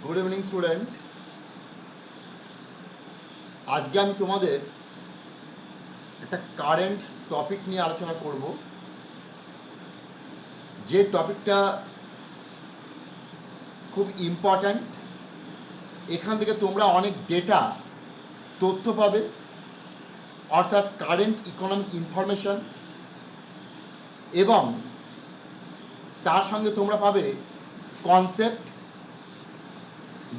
Good evening student. আজকে আমি তোমাদের একটা কারেন্ট টপিক নিয়ে আলোচনা করব, যে টপিকটা খুব ইম্পর্ট্যান্ট। এখান থেকে তোমরা অনেক ডেটা তথ্য পাবে, অর্থাৎ কারেন্ট ইকোনমিক ইনফরমেশন, এবং তার সঙ্গে তোমরা পাবে কনসেপ্ট,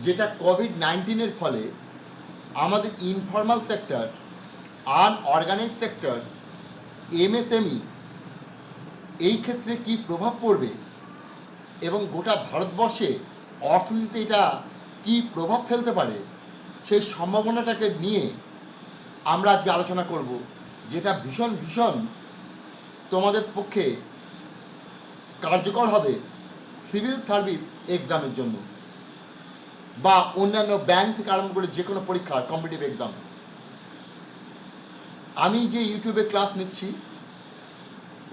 যেটা কোভিড-19 ফলে আমাদের informal sector, unorganise sector, MSME এই ক্ষেত্রে কি প্রভাব পড়বে এবং গোটা ভারতবর্ষে অর্থনীতিতে এটা কি প্রভাব ফেলতে পারে, সেই সম্ভাবনাটাকে নিয়ে আমরা আজকে আলোচনা করব, যেটা ভীষণ ভীষণ তোমাদের পক্ষে কার্যকর হবে সিভিল সার্ভিস এক্সামের জন্য বা অন্যান্য ব্যাংক থেকে আরম্ভ করে যে কোনো পরীক্ষা, কম্পিটিটিভ এক্সাম। আমি যে ইউটিউবে ক্লাস নিচ্ছি,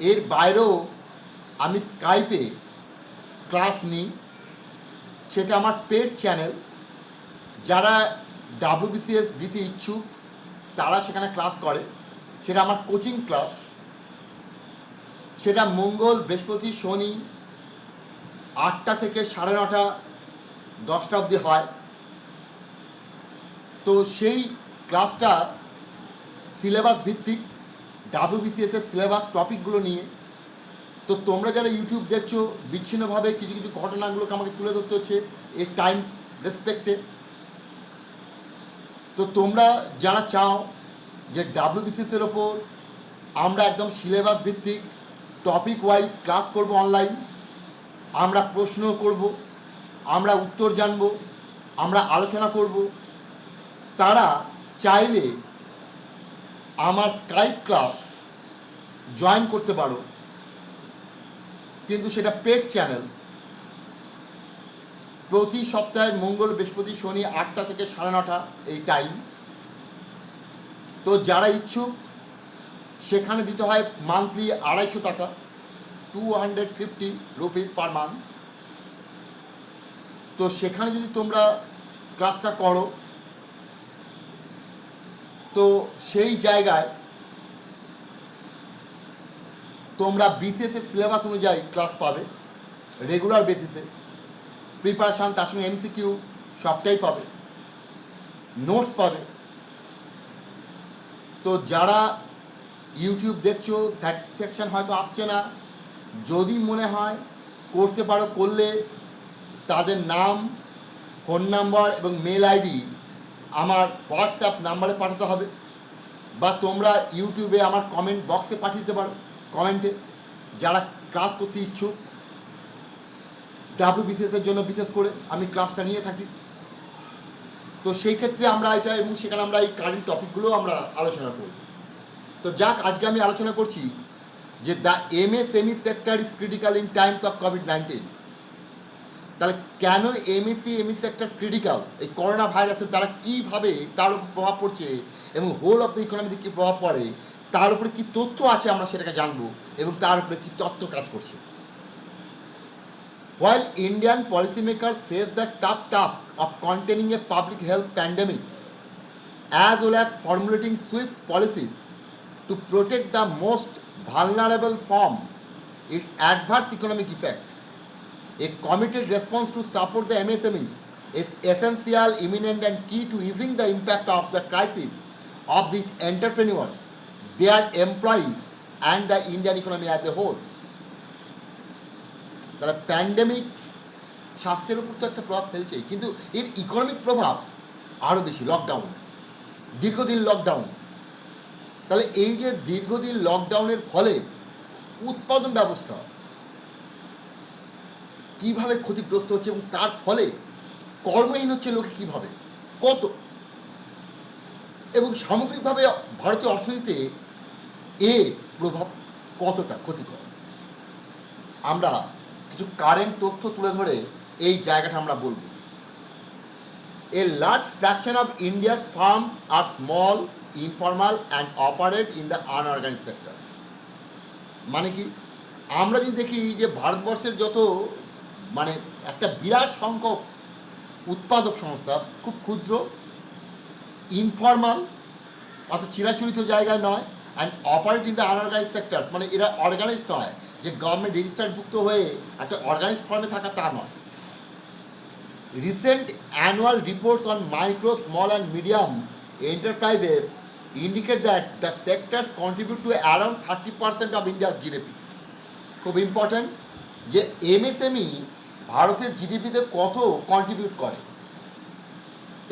এর বাইরেও আমি স্কাইপে ক্লাস নিই। সেটা আমার পেড চ্যানেল। যারা WBCS দিতে ইচ্ছুক তারা সেখানে ক্লাস করে। সেটা আমার কোচিং ক্লাস। সেটা মঙ্গল, বৃহস্পতি, শনি 8টা থেকে 9:30, 10টা অবধি হয়। তো সেই ক্লাসটা সিলেবাস ভিত্তিক, WBCS এর সিলেবাস টপিকগুলো নিয়ে। তো তোমরা যারা ইউটিউব দেখছো, বিচ্ছিন্নভাবে কিছু কিছু ঘটনাগুলোকে আমাকে তুলে ধরতে হচ্ছে এই টাইমস রেসপেক্টে। তো তোমরা যারা চাও যে WBCS এর ওপর আমরা একদম সিলেবাস ভিত্তিক টপিক ওয়াইজ ক্লাস করব অনলাইন, আমরা প্রশ্ন করব, আমরা উত্তর জানব, আমরা আলোচনা করব, তারা চাইলে আমার স্কাইপ ক্লাস জয়েন করতে পারো। কিন্তু সেটা পেড চ্যানেল। প্রতি সপ্তাহের মঙ্গল, বৃহস্পতি, শনি 8টা থেকে 9:30 এই টাইম। তো যারা ইচ্ছুক সেখানে দিতে হয় মান্থলি 250 টাকা, 250 রুপিস পার মান্থ। তো সেখানে যদি তোমরা ক্লাসটা করো, তো সেই জায়গায় তোমরা BCS এর সিলেবাস অনুযায়ী ক্লাস পাবে রেগুলার বেসিসে। প্রিপারেশান, তার সঙ্গে MCQ সবটাই পাবে, নোটস পাবে। তো যারা ইউটিউব দেখছো, স্যাটিসফ্যাকশান হয়তো আসছে না, যদি মনে হয় করতে পারো, করলে তাদের নাম, ফোন নাম্বার এবং মেল আইডি আমার হোয়াটসঅ্যাপ নাম্বারে পাঠাতে হবে, বা তোমরা ইউটিউবে আমার কমেন্ট বক্সে পাঠিয়ে দিতে পারো, কমেন্টে, যারা ক্লাস করতে ইচ্ছুক। WBCS এর জন্য বিশেষ করে আমি ক্লাসটা নিয়ে থাকি। তো সেই ক্ষেত্রে আমরা এটা, এবং সেখানে আমরা এই কারেন্ট টপিকগুলো আমরা আলোচনা করব। তো যাক, আজকে আমি আলোচনা করছি যে the MSME sector is critical in Times of COVID-19. তাহলে কেন MSME সেক্টর ক্রিটিক্যাল? এই করোনা ভাইরাসের দ্বারা কীভাবে তার উপর প্রভাব পড়ছে এবং হোল অফ দ্য ইকোনমিতে কী প্রভাব পড়ে, তার উপরে কী তথ্য আছে আমরা সেটাকে জানবো, এবং তার উপরে কী তত্ত্ব কাজ করছে। While Indian policymakers face the tough task of containing a public health pandemic, as well as formulating swift policies to protect the most vulnerable from its adverse economic effect, a committed response to support the MSMEs is essential, imminent, and key to easing the impact of the crisis of these entrepreneurs, their employees, and the Indian economy as a whole. তাহলে pandemic স্বাস্থ্যের উপর তো একটা প্রভাব ফেলছেই, কিন্তু এর economic প্রভাব আরও বেশি। লকডাউন, দীর্ঘদিন লকডাউন। তাহলে এই যে দীর্ঘদিন লকডাউনের ফলে উৎপাদন ব্যবস্থা কীভাবে ক্ষতিগ্রস্ত হচ্ছে, এবং তার ফলে কর্মহীন হচ্ছে লোকে কীভাবে, কত, এবং সামগ্রিকভাবে ভারতীয় অর্থনীতিতে এর প্রভাব কতটা ক্ষতিকর, আমরা কিছু কারেন্ট তথ্য তুলে ধরে এই জায়গাটা আমরা বলব। A large fraction of India's firms are small, informal and operate in the unorganized sector. মানে কি, আমরা যদি দেখি যে ভারতবর্ষের যত, মানে একটা বিরাট সংখ্যক উৎপাদক সংস্থা, খুব ক্ষুদ্র, ইনফর্মাল, অত চিরাচরিত জায়গায় নয়, and operate in the unorganise sector, মানে এরা অর্গানাইজ নয়, যে গভর্নমেন্ট রেজিস্টার্ডভুক্ত হয়ে একটা অর্গানাইজ ফর্মে থাকা তা নয়। Recent annual reports on micro, small and medium enterprises indicate that the sectors contribute to around 30% of India's GDP. খুব ইম্পর্ট্যান্ট যে এমএসএমই ভারতের জিডিপিতে কত কন্ট্রিবিউট করে,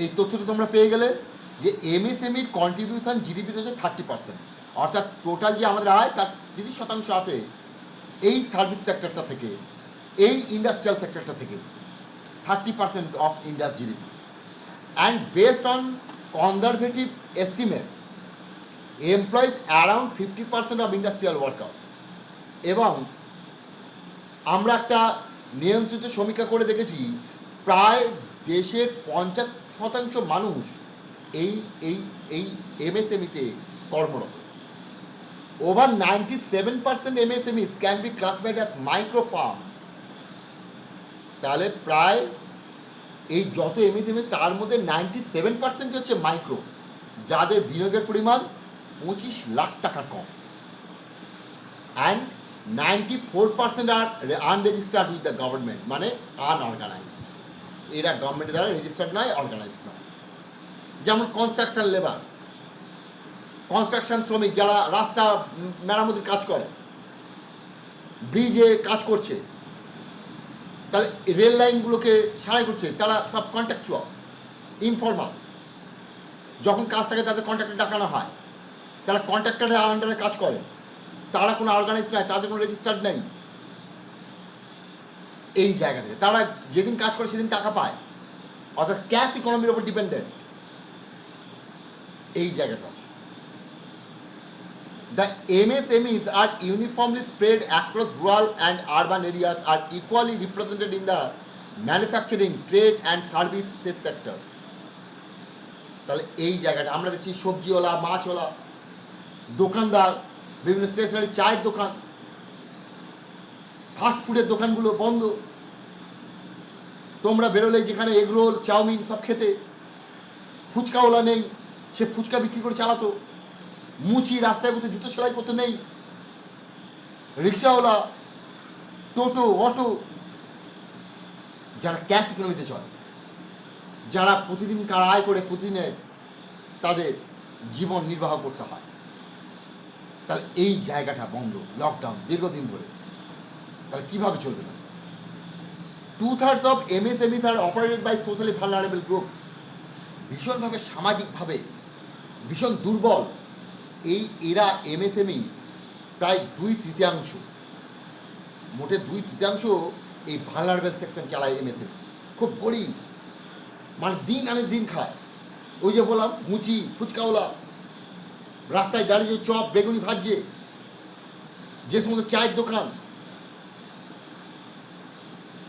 এই তথ্যটা তোমরা পেয়ে গেলে যে এমএসএমইর কন্ট্রিবিউশন জিডিপিতে হচ্ছে 30%, অর্থাৎ টোটাল যে আমাদের আয় তার 30% আসে এই সার্ভিস সেক্টরটা থেকে, এই ইন্ডাস্ট্রিয়াল সেক্টরটা থেকে, 30% of India's GDP. And based on conservative estimates employees around 50% of industrial workers. এবং আমরা একটা নিয়ন্ত্রিত সমীক্ষা করে দেখেছি, প্রায় দেশের 50% মানুষ এই এই এই এমএসএমইতে কর্মরত। Over 97% MSMEs can be classified as micro firm. তাহলে প্রায় এই যত এমএসএমই তার মধ্যে 97% হচ্ছে মাইক্রো, যাদের বিনিয়োগের পরিমাণ 25 লাখ টাকার কম। And 94% are unregistered with the government, মানে আনঅর্গানাইজড। এরা গভর্নমেন্টের দ্বারা রেজিস্টার্ড নয়, অর্গানাইজড নয়। যেমন কনস্ট্রাকশন লেবার, কনস্ট্রাকশন শ্রমিক যারা রাস্তা মেরামতির কাজ করে, ব্রিজে কাজ করছে, তাহলে রেল লাইনগুলোকে সারাই করছে, তারা সব কন্ট্রাকচুয়াল, ইনফর্মাল। যখন কাজ থাকে তাদের কন্ট্রাক্টর ডাকানো হয়, তারা কন্ট্রাক্টরের আন্ডারে কাজ করে, তারা কোনো অর্গানাইজ নয়, তাদের কোনো রেজিস্টার্ড নেই। এই জায়গা থেকে তারা যেদিন কাজ করে সেদিন টাকা পায়, অর্থাৎ ক্যাশ ইকোনমির ওপর ডিপেন্ডেন্ট। এই জায়গাটা আছে। The MSMEs are uniformly spread across rural and urban areas, are equally represented in the manufacturing, trade and services sectors. তাহলে এই জায়গাটা আমরা দেখছি সবজিওয়ালা, মাছওয়ালা, দোকানদার, বিভিন্ন স্টেশনারি, চায়ের দোকান, ফাস্ট ফুডের দোকানগুলো বন্ধ। তোমরা বেরোলে যেখানে এগরোল, চাউমিন সব খেতে, ফুচকাওয়ালা নেই, সে ফুচকা বিক্রি করে চালাতো। মুচি রাস্তায় বসে জুতো সেলাই করতে নেই। রিক্সাওয়ালা, টোটো, অটো, যারা ক্যাশ ইকোনমিতে চলে, যারা প্রতিদিন কার আয় করে প্রতিদিনের তাদের জীবন নির্বাহ করতে হয়, তাহলে এই জায়গাটা বন্ধ, লকডাউন দীর্ঘদিন ধরে। তাহলে কীভাবে চলবে না? 2/3 of MSMEs are operated by socially vulnerable groups. ভীষণভাবে সামাজিকভাবে ভীষণ দুর্বল এরা এমএসএমই প্রায় 2/3, মোটে 2/3 এই ভালনারেবল সেকশন চালায় এমএসএমই। খুব গরিব, মানে দিন আনে দিন খায়। ওই যে বললাম মুচি, ফুচকাওয়ালা, রাস্তায় দাঁড়িয়ে চপ বেগুনি ভাজছে, যে সমস্ত চায়ের দোকান,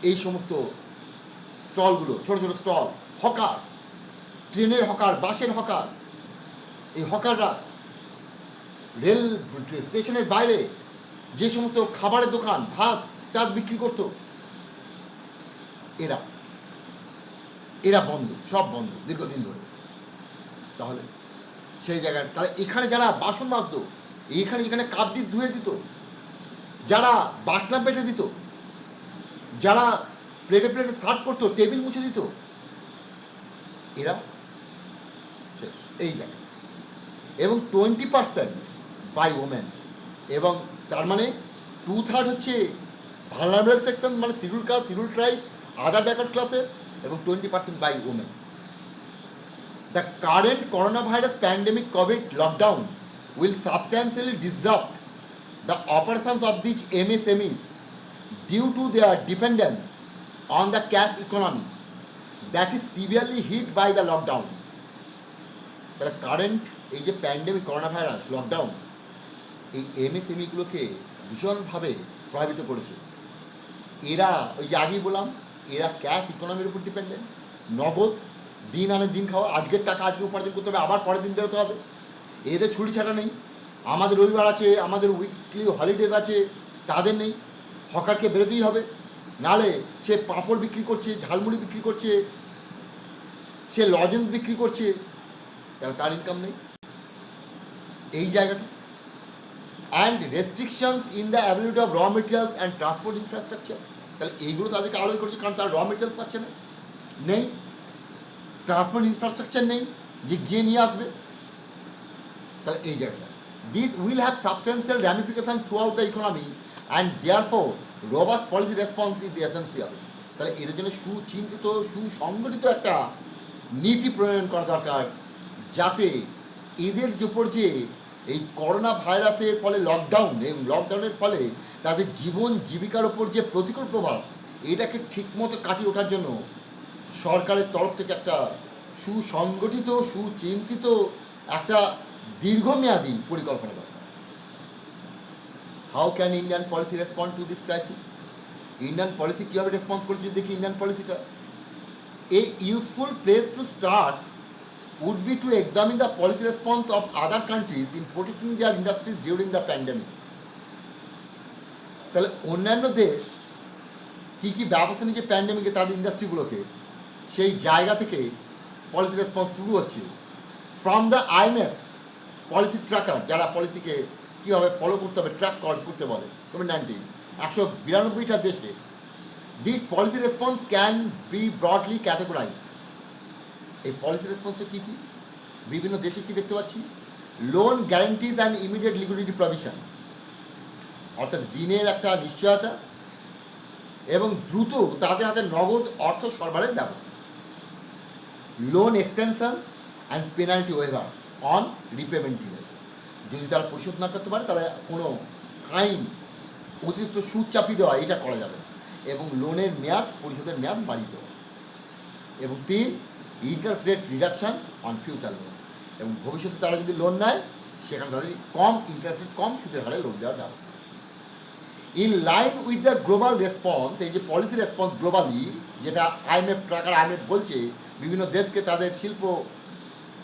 এই সমস্ত স্টলগুলো, ছোটো ছোটো স্টল, হকার, ট্রেনের হকার, বাসের হকার, এই হকাররা রেল স্টেশনের বাইরে যে সমস্ত খাবারের দোকান, ভাত টাত বিক্রি করতো, এরা এরা বন্ধ, সব বন্ধ দীর্ঘদিন ধরে। তাহলে সেই জায়গায়, তাহলে এখানে যারা বাসন মাজত, এইখানে যেখানে কাপ ডিশ ধুয়ে দিত, যারা বাটনা পেটে দিত, যারা প্লেটে প্লেটে সার্ভ করতো, টেবিল মুছে দিত, এরা শেষ এই জায়গায়। এবং 20% বাই ওমেন, এবং তার মানে 2/3 হচ্ছে ভালনারেবল সেকশন, মানে schedule caste, schedule tribe, other backward classes, এবং 20% by women. The current coronavirus pandemic COVID lockdown will substantially disrupt the operations of these MSMEs due to their dependence on the cash economy that is severely hit by the lockdown. তাহলে current এই যে pandemic, corona virus, lockdown, এই এমএসএমইগুলোকে ভীষণভাবে প্রভাবিত করেছে। এরা ওই যে আগেই বললাম, এরা ক্যাশ ইকোনমির উপর ডিপেন্ডেন্ট, নগদ, দিন আনে দিন খাওয়া, আজকের টাকা আজকে উপার্জন করতে হবে, আবার পরের দিন বেরোতে হবে। এদের ছুটি ছাটা নেই। আমাদের রবিবার আছে, আমাদের উইকলি হলিডেজ আছে, তাদের নেই। হকারকে বেরোতেই হবে, নালে সে পাঁপড় বিক্রি করছে, ঝালমুড়ি বিক্রি করছে, সে লজেন্স বিক্রি করছে, কেন তার ইনকাম নেই? এই জায়গাটা। And restrictions in the availability of raw materials and transport infrastructure, তাহলে এইগুলো তাদেরকে আলোই করছে, কারণ তারা র মেটেরিয়ালস পাচ্ছে না, নেই ট্রান্সপোর্ট ইনফ্রাস্ট্রাকচার, নেই যে গিয়ে নিয়ে আসবে। তাহলে এই জায়গাটা, this will have substantial ramification throughout the economy and therefore robust policy response is essential. তাহলে এদের জন্য সুচিন্তিত সুসংগঠিত একটা নীতি প্রণয়ন করা দরকার, যাতে এদের উপর যে এই করোনা ভাইরাসের ফলে লকডাউন এবং লকডাউনের ফলে তাদের জীবন জীবিকার ওপর যে প্রতিকূল প্রভাব, এটাকে ঠিকমতো কাটিয়ে ওঠার জন্য সরকারের তরফ থেকে একটা সুসংগঠিত সুচিন্তিত একটা দীর্ঘমেয়াদী পরিকল্পনা দরকার। How can Indian policy respond to this crisis? Indian policy কীভাবে রেসপন্স করছে দেখি ইন্ডিয়ান পলিসিটা। A useful place to start would be to examine the policy response of other countries in protecting their industries during the pandemic. তাহলে অন্যান্য দেশ কী কী ব্যবস্থা নিয়েছে প্যান্ডেমিকে তাদের ইন্ডাস্ট্রিগুলোকে, সেই জায়গা থেকে পলিসি রেসপন্স শুরু হচ্ছে। From the IMF policy tracker, যারা পলিসিকে কীভাবে ফলো করতে হবে ট্র্যাক করতে বলে কোভিড-19 192টা দেশে, this policy response can be broadly categorized. এই পলিসি রেসপন্সটা কী কী বিভিন্ন দেশে কী দেখতে পাচ্ছি? Loan guarantees and immediate liquidity provision, অর্থাৎ ঋণের একটা নিশ্চয়তা এবং দ্রুত তাদের হাতে নগদ অর্থ সরবরাহের ব্যবস্থা। Loan extension and penalty weavers on repayment ডিলেস, যদি তারা পরিশোধ না করতে পারে তাহলে কোনো ফাইন অতিরিক্ত সুদ চাপিয়ে দেওয়া, এটা করা যাবে না, এবং লোনের মেয়াদ পরিশোধের মেয়াদ বাড়িয়ে দেওয়া। এবং 3, interest rate reduction on future loan, এবং ভবিষ্যতে তারা যদি লোন নেয় সেখানে তাদের কম ইন্টারেস্ট রেট, কম সুদের হারে লোন দেওয়ার ব্যবস্থা। In line with the global response, এই যে পলিসি রেসপন্স গ্লোবালি, যেটা IMF ট্র্যাকার IMF বলছে বিভিন্ন দেশকে তাদের শিল্প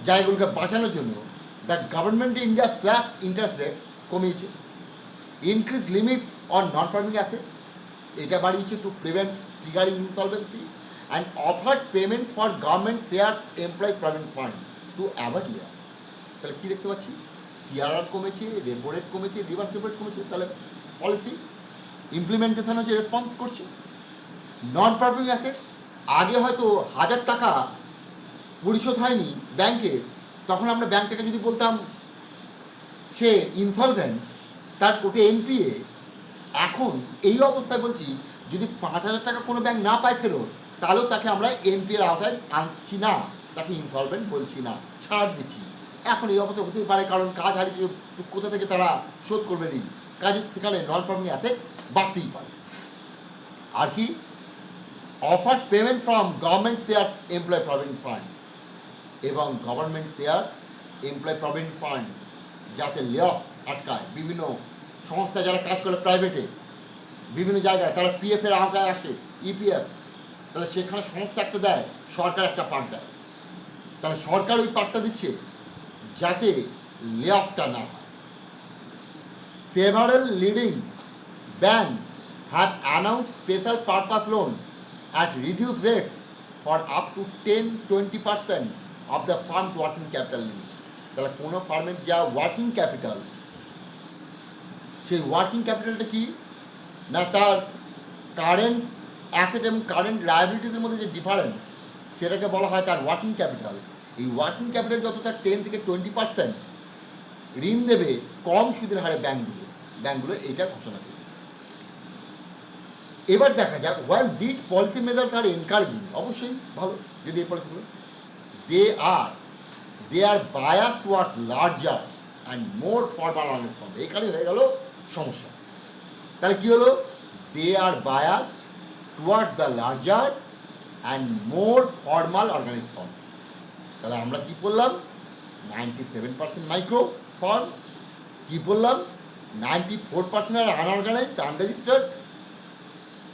জায়গাগুলোকে বাঁচানোর জন্য, the government India slash interest rate কমিয়েছে। Increase limits on non performing assets, এটা বাড়িয়েছে to prevent triggering insolvency, and offered payments for government shares employees provident fund to avoid layoff। তাহলে কী দেখতে পাচ্ছি? CRR কমেছে, রেপো রেট কমেছে, reverse repo rate কমেছে, তাহলে পলিসি ইমপ্লিমেন্টেশন হচ্ছে, রেসপন্স করছে। নন পারফর্মিং অ্যাসেট, আগে হয়তো 1000 টাকা পরিশোধ হয়নি ব্যাংকে, তখন আমরা ব্যাংকটাকে যদি বলতাম সে ইনসলভেন্ট, তার কোটে NPA, এখন এই অবস্থায় বলছি যদি 5000 টাকা কোনো ব্যাংক না পায় ফেরত, তাহলেও তাকে আমরা NPA আওতায় আনছি না, তাকে ইনসলভেন্ট বলছি না, ছাড় দিচ্ছি। এখন এই অবস্থা হতেই পারে, কারণ কাজ হারিয়েছে, কোথা থেকে তারা শোধ করবে ঋণ, কাজে সেখানে নন পারফর্মিং অ্যাসেট বাড়তেই পারে। আর কি? Offer payment from government share employ provident fund, এবং government shares employ provident fund যাতে লে অফ আটকায়, বিভিন্ন সংস্থা যারা কাজ করে প্রাইভেটে বিভিন্ন জায়গায়, তারা PF এর আওতায় আসে, EPF, তাহলে সেখানে সংস্থা একটা দেয়, সরকার একটা পার্ট দেয়, তাহলে সরকার ওই পার্টটা দিচ্ছে যাতে লে অফটা না হয়। Several leading bank have announced special purpose loan at reduce rate for up to 10-20% of the firms working capital limit. তাহলে কোনো ফার্মের যা ওয়ার্কিং ক্যাপিটাল, সেই ওয়ার্কিং ক্যাপিটালটা কি না, তার কারেন্ট অ্যাসেট এবং কারেন্ট লায়াবিলিটিসের মধ্যে যে ডিফারেন্স, সেটাকে বলা হয় তার ওয়ার্কিং ক্যাপিটাল। এই ওয়ার্কিং ক্যাপিটাল যত তার 10-20% ঋণ দেবে কম সুদের হারে ব্যাংকগুলো এইটা ঘোষণা করেছে। এবার দেখা যাক, while this policy measures are encouraging, অবশ্যই ভালো যদি এই পলিসিগুলো, they are bias towards larger and more formal organized firm. এখানে হয়ে গেল সমস্যা। তাহলে কী হলো? They are biased towards the larger and more formal organized firm. তাহলে আমরা কী বললাম? 97% মাইক্রো ফার্ম, কী বললাম? 94% আর আনঅর্গানাইজড, আনরেজিস্টার্ড।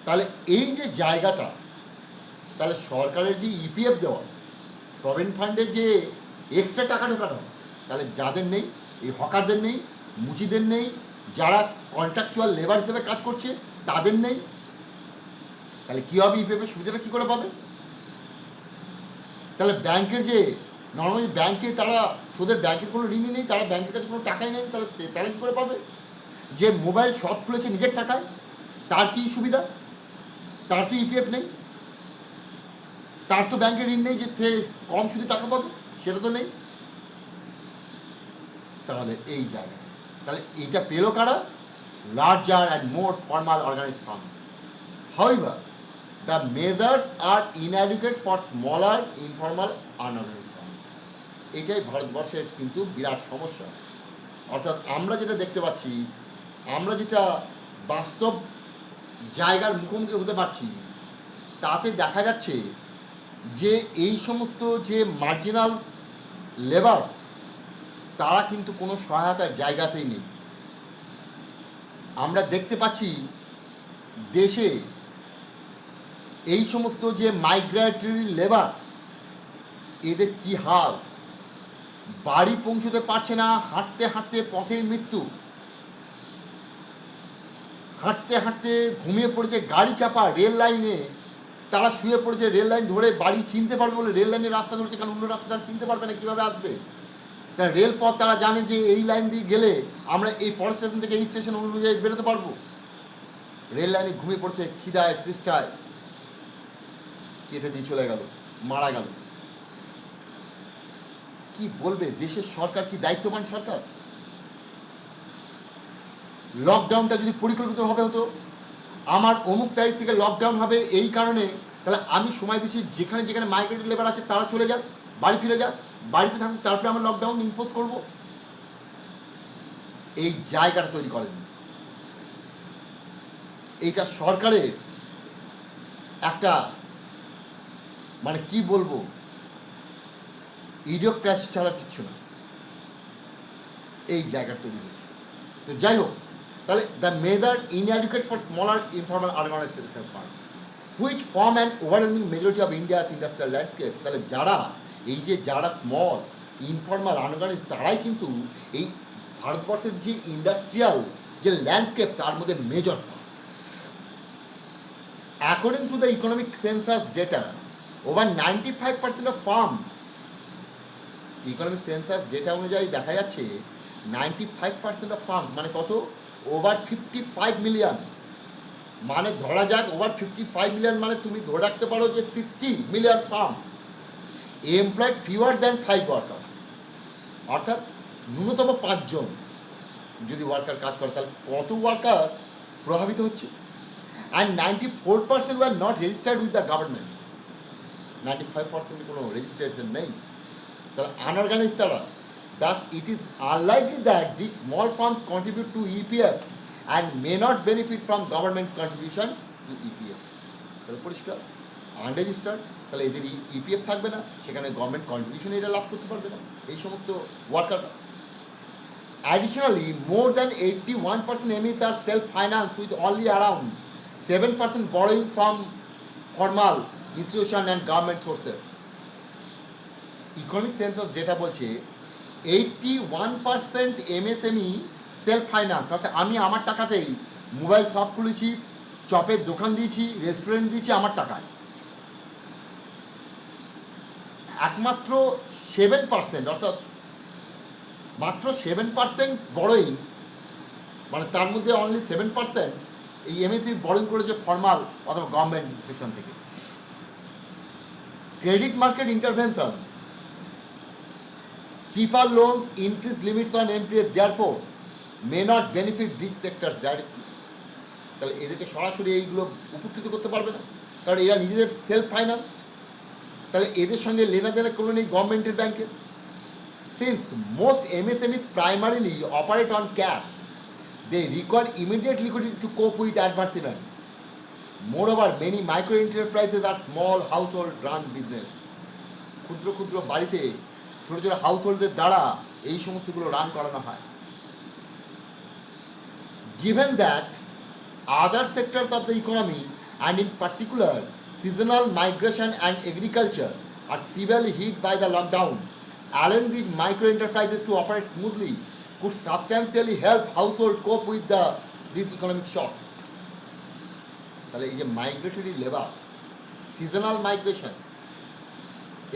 তাহলে এই যে জায়গাটা, তাহলে সরকারের যে EPF দেওয়া, প্রভিডেন্ট ফান্ডের যে এক্সট্রা টাকা ঢোকানো, তাহলে যাদের নেই, এই হকারদের নেই, মুচিদের নেই, যারা কন্ট্রাকচুয়াল লেবার হিসেবে কাজ করছে তাদের নেই, তাহলে কী হবে? EPF সুবিধাটা কী করে পাবে? তাহলে ব্যাংকের যে নর্মালি ব্যাংকে তারা সুদের ব্যাংকের কোনো ঋণই নেই, তারা ব্যাংকের কাছে কোনো টাকাই নেই, তাহলে তারা কী করে পাবে? যে মোবাইল শপ খুলেছে নিজের টাকায়, তার কী সুবিধা? তার তো ইপিএফ নেই, তার তো ব্যাংকের ঋণ নেই যে কম সুদে টাকা পাবে, সেটা তো নেই। তাহলে এই জায়গা, তাহলে এটা পেলো কারা? Larger and more formal organized firm. However the measures are inadequate for smaller informal unorganized farm. এটাই ভারতবর্ষের কিন্তু বিরাট সমস্যা। অর্থাৎ আমরা যেটা দেখতে পাচ্ছি, আমরা যেটা বাস্তব জায়গার মুখোমুখি হতে পারছি, তাতে দেখা যাচ্ছে যে এই সমস্ত যে মার্জিনাল লেবার্স, তারা কিন্তু কোনো সহায়তার জায়গাতেই নেই। আমরা দেখতে পাচ্ছি দেশে এই সমস্ত যে মাইগ্রেটরি লেবার, এদের কী হাল, বাড়ি পৌঁছতে পারছে না, হাঁটতে হাঁটতে পথেই মৃত্যু, হাঁটতে হাঁটতে ঘুমিয়ে পড়েছে গাড়ি চাপা রেল লাইনে, তারা শুয়ে পড়েছে রেল লাইন ধরে, বাড়ি চিনতে পারবে বলে রেল লাইনের রাস্তা ধরেছে, কারণ অন্য রাস্তা তারা চিনতে পারবে না, কীভাবে আসবে? তারা রেলপথ তারা জানে যে এই লাইন দিয়ে গেলে আমরা এই পরের স্টেশন থেকে এই স্টেশন অনুযায়ী বেরোতে পারবো। রেল লাইনে ঘুমিয়ে পড়ছে খিদায় তৃষ্টায়, কেটে দিয়ে চলে গেল, মারা গেল। কি বলবে দেশের সরকার? কি দায়িত্ববান সরকার? লকডাউনটা যদি পরিকল্পিতভাবে হতো, আমার অমুক তারিখ থেকে লকডাউন হবে এই কারণে, তাহলে আমি সময় দিচ্ছি যেখানে যেখানে মাইগ্রেটেড লেবার আছে তারা চলে যাক, বাড়ি ফিরে যাক, বাড়িতে থাকুক, তারপরে আমরা লকডাউন ইম্পোজ করব। এই জায়গাটা তৈরি করেনি। এইটা সরকারের একটা মানে কি বলবো, ইডিওক্র্যাসি ছাড়া কিচ্ছু না, এই জায়গাটা তৈরি হয়েছে। তো যাই হোক, তাহলে the measure inadequate for smaller informal organization firm which form an overwhelming majority of India's industrial landscape. তাহলে যারা স্মল ইনফর্মাল অর্গানাইজ, তারাই কিন্তু এই ভারতবর্ষের যে ইন্ডাস্ট্রিয়াল যে ল্যান্ডস্কেপ, তার মধ্যে major part. According to the economic census data, over 95% of firms, economic census data অনুযায়ী দেখা যাচ্ছে 95% অফ ফার্মস মানে কত? Over 55 million. মানে ধরা যাক ওভার 55 মিলিয়ন, মানে তুমি ধরে রাখতে পারো যে 60 million firms employed fewer than 5 workers. অর্থাৎ ন্যূনতম 5 জন যদি ওয়ার্কার কাজ করে, তাহলে কত ওয়ার্কার প্রভাবিত হচ্ছে? And 94% were not registered with the government. 95% কোনো রেজিস্ট্রেশন নেই, তাহলে আনঅর্গানাইজ তারা। Thus, it is unlikely that these small firms contribute to EPF and may not benefit from government's contribution to EPF. তাহলে পরিষ্কার আনরেজিস্টার্ড, তাহলে এদের ইপিএফ থাকবে না, সেখানে গভর্নমেন্ট কন্ট্রিবিউশন এরা লাভ করতে পারবে না এই সমস্ত ওয়ার্কাররা। Additionally, more than 81% MSs are self-financed with only around 7% borrowing from formal institution and government sources. Economic census data বলছে 81% এমএসএমই সেলফ ফাইন্যান্স, অর্থাৎ আমি আমার টাকাতেই মোবাইল শপ খুলেছি, চপের দোকান দিয়েছি, রেস্টুরেন্ট দিয়েছি আমার টাকায়। একমাত্র 7%, অর্থাৎ মাত্র 7% বড়োইং, মানে তার মধ্যে অনলি 7% এই এমএসএমই বড়োইং করেছে ফর্মাল অথবা গভর্নমেন্ট ইনস্টিটিউশন থেকে। Credit market intervention, cheaper loans, increased limits on NPS, therefore may not benefit these sectors directly. তাহলে এদেরকে সরাসরি এইগুলো উপকৃত করতে পারবে না, কারণ এরা নিজেদের সেলফ ফাইন্যান্সড। তাহলে এদের সঙ্গে লেনাদেনা কোনো নেই গভর্নমেন্টের ব্যাংকের। Since most MSMEs primarily operate on cash, they require immediate liquidity to cope with adverse events. Moreover, many micro enterprises are small household run business. ক্ষুদ্র ক্ষুদ্র বাড়িতে ছোটো ছোটো হাউসহোল্ডের দ্বারা এই সমস্তগুলো রান করানো হয়। Given that other sectors of the economy and in particular seasonal migration and agriculture are severely hit by the lockdown, allowing these micro enterprises to operate smoothly could substantially help household cope with this economic shock. তাহলে এই যে migratory labour, seasonal migration,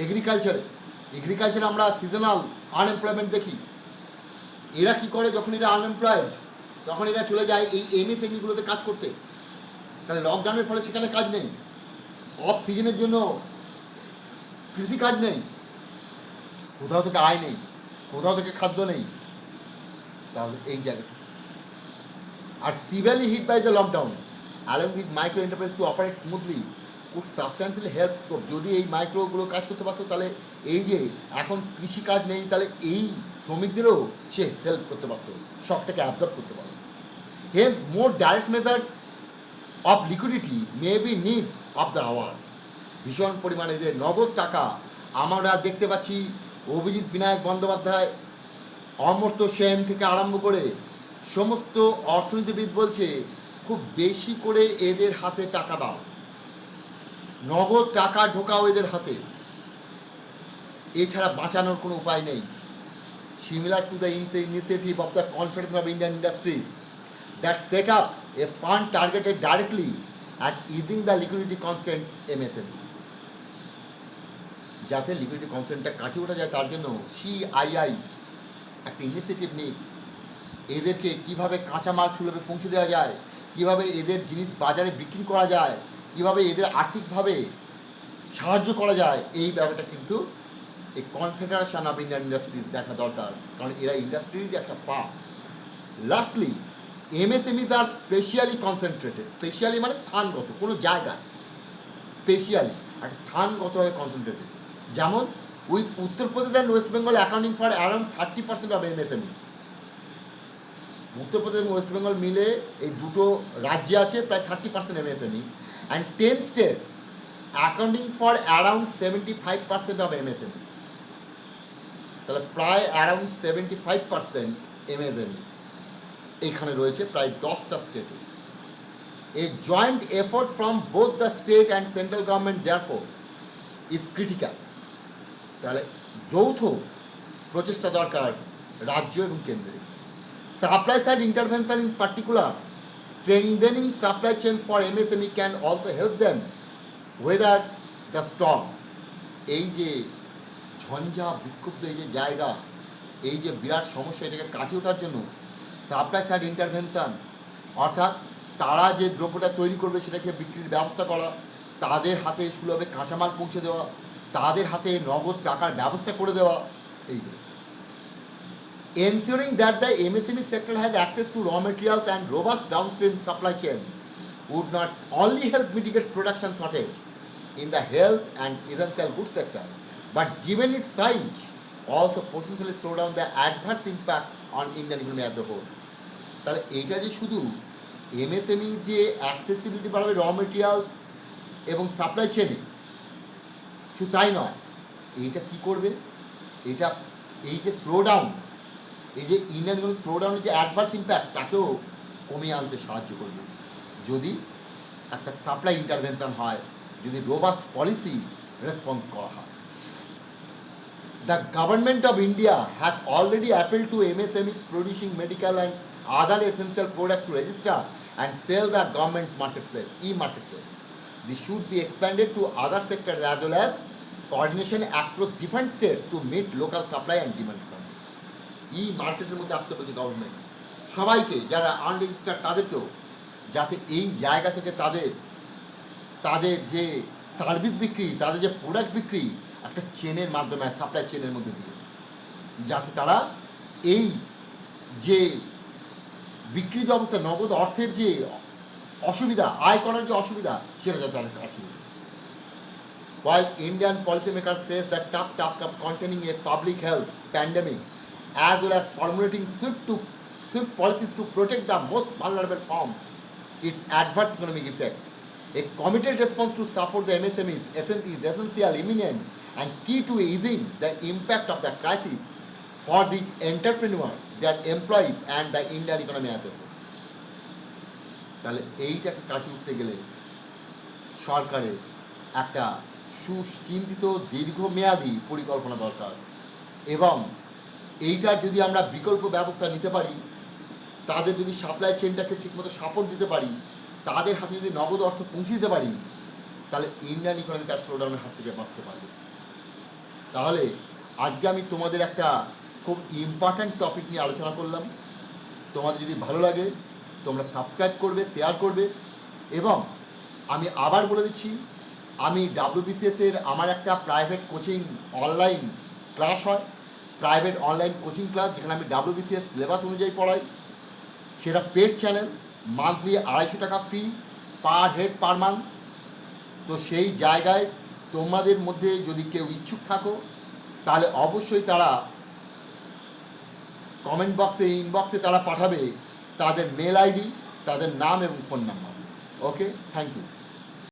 এগ্রিকালচারে আমরা seasonal unemployment দেখি। এরা কি করে, যখন এরা আনএমপ্লয়েড তখন এরা চলে যায় এই এমএসএমইগুলোতে কাজ করতে। তাহলে লকডাউনের ফলে সেখানে কাজ নেই, অফ সিজনের জন্য কৃষি কাজ নেই, কোথাও থেকে আয় নেই, কোথাও থেকে খাদ্য নেই। তাহলে এই জায়গাটা are severely hit by the lockdown along with micro enterprise to operate smoothly could substantially help scope. যদি এই মাইক্রোগুলো কাজ করতে পারতো, তাহলে এই যে এখন কৃষি কাজ নেই, তাহলে এই শ্রমিকদেরও সে হেল্প করতে পারতো, শকটাকে অ্যাবজর্ব করতে পারতো। Hence more direct measures of liquidity may be need of the hour. ভীষণ পরিমাণে যে নগদ টাকা আমরা দেখতে পাচ্ছি, অভিজিৎ বিনায়ক বন্দ্যোপাধ্যায়, অমর্ত্য সেন থেকে আরম্ভ করে সমস্ত অর্থনীতিবিদ বলছে খুব বেশি করে এদের হাতে টাকা দাও, নগদ টাকা ঢোকাও এদের হাতে, এছাড়া বাঁচানোর কোনো উপায় নেই। Similar to the initiative of the confederation of Indian industries that set up a fund targeted directly at easing the liquidity constant MSME. যাতে লিকুইডিটি কনস্ট্যান্টটা কাটিয়ে ওঠা যায়, তার জন্য সিআইআই একটা ইনিশিয়েটিভ নিক। এদেরকে কিভাবে কাঁচামাল সুলভে পৌঁছে দেওয়া যায়, কিভাবে এদের জিনিস বাজারে বিক্রি করা যায়, কিভাবে এদের আর্থিকভাবে সাহায্য করা যায়, এই ব্যাপারটা কিন্তু এই কনফেডারেশন অফ ইন্ডিয়ান ইন্ডাস্ট্রিজ দেখা দরকার, কারণ এরা ইন্ডাস্ট্রির একটা পা। লাস্টলি, এমএসএমইজ আর স্পেশালি কনসেন্ট্রেটেড। স্পেশালি মানে স্থানগত, কোনো জায়গায় স্পেশালি একটা স্থানগতভাবে কনসেন্ট্রেটেড। যেমন with Uttar Pradesh and West Bengal accounting for around 30% of MSME. Uttar Pradesh এবং ওয়েস্ট বেঙ্গল মিলে এই দুটো রাজ্যে আছে প্রায় 30% MSME, and 10 states accounting for around 75% of MSME. তাহলে প্রায় অ্যারাউন্ড 75% এমএসএমই এখানে রয়েছে প্রায় 10টা স্টেটে। A joint effort from both the state and central government therefore is critical. তাহলে যৌথ প্রচেষ্টা দরকার রাজ্য এবং কেন্দ্রে। Supply side intervention, in particular, strengthening supply chains for MSME can also help them weather the storm. এই যে ঝঞ্ঝা বিক্ষুব্ধ এই যে জায়গা, এই যে বিরাট সমস্যা, এটাকে কাটিয়ে ওঠার জন্য সাপ্লাই সাইড ইন্টারভেনশন, অর্থাৎ তারা যে দ্রব্যটা তৈরি করবে সেটাকে বিক্রির ব্যবস্থা করা, তাদের হাতে সুলভে কাঁচামাল পৌঁছে দেওয়া, তাদের হাতে নগদ টাকার ব্যবস্থা করে দেওয়া, এইগুলো। Ensuring that the MSME sector has access to raw materials and robust downstream supply chain would not only help mitigate production shortage in the health and essential goods sector, but given its size, also potentially slow down the adverse impact on Indian economy as a whole. তাহলে এইটা যে শুধু MSME যে accessibility বাড়াবে raw materials এবং supply চেনে, শুধু তাই নয়, এইটা কি করবে, এটা এই যে স্লো ডাউন, এই যে ইন্ডিয়ান ইকোনমি স্লো ডাউনের যে অ্যাডভার্স ইম্প্যাক্ট, তাকেও কমিয়ে আনতে সাহায্য করবে যদি একটা সাপ্লাই ইন্টারভেনশন হয়, যদি রোবাস্ট পলিসি রেসপন্স করা হয়। The government of India has already appeal to MSMEs producing medical and other essential products to register and sell the government marketplace, e marketplace. This should be expanded to other sectors as well as coordination across different states to meet local supply and demand. ই-মার্কেটের মধ্যে আসতে বলছে government সবাইকে, যারা unregistered তাদেরকেও, যাতে এই জায়গা থেকে তাদের যে সার্ভিস বিক্রি, তাদের যে প্রোডাক্ট বিক্রি একটা চেনের মাধ্যমে, সাপ্লাই চেনের মধ্যে দিয়ে, যাতে তারা এই যে বিক্রি যে অবস্থা, নগদ অর্থের যে অসুবিধা, আয় করার যে অসুবিধা, সেটা যাতে তারা কাটিয়ে ওঠে। While Indian policymakers face the tough task of containing a public health pandemic as well as formulating swift policies to protect the most vulnerable from its adverse economic effect, a committed response to support the MSMEs is essential, imminent, and key to easing the impact of the crisis for these entrepreneurs, their employees, and the Indian economy as a whole. তাহলে এইটাকে কাটিয়ে উঠতে গেলে সরকারের একটা সুচিন্তিত দীর্ঘমেয়াদী পরিকল্পনা দরকার, এবং এইটার যদি আমরা বিকল্প ব্যবস্থা নিতে পারি, তাদের যদি সাপ্লাই চেনটাকে ঠিকমতো সাপোর্ট দিতে পারি, তাদের হাতে যদি নগদ অর্থ পৌঁছে দিতে পারি, তাহলে ইন্ডিয়ান ইকোনমি তার স্লোডাউনের হাত থেকে বাঁচতে পারবে। তাহলে আজকে আমি তোমাদের একটা খুব ইম্পর্ট্যান্ট টপিক নিয়ে আলোচনা করলাম। তোমাদের যদি ভালো লাগে তোমরা সাবস্ক্রাইব করবে, শেয়ার করবে। এবং আমি আবার বলে দিচ্ছি, আমি WBCS-এর আমার একটা প্রাইভেট কোচিং অনলাইন ক্লাস হয়, প্রাইভেট অনলাইন কোচিং ক্লাস, যেখানে আমি WBCS সিলেবাস অনুযায়ী পড়াই। সেটা পেড চ্যানেল, মান্থলি 250 টাকা ফি, পার হেড পার মান্থ। তো সেই জায়গায় তোমাদের মধ্যে যদি কেউ ইচ্ছুক থাকো তাহলে অবশ্যই তারা কমেন্ট বক্সে, ইনবক্সে তারা পাঠাবে তাদের মেল আইডি, তাদের নাম এবং phone number. Okay, thank you.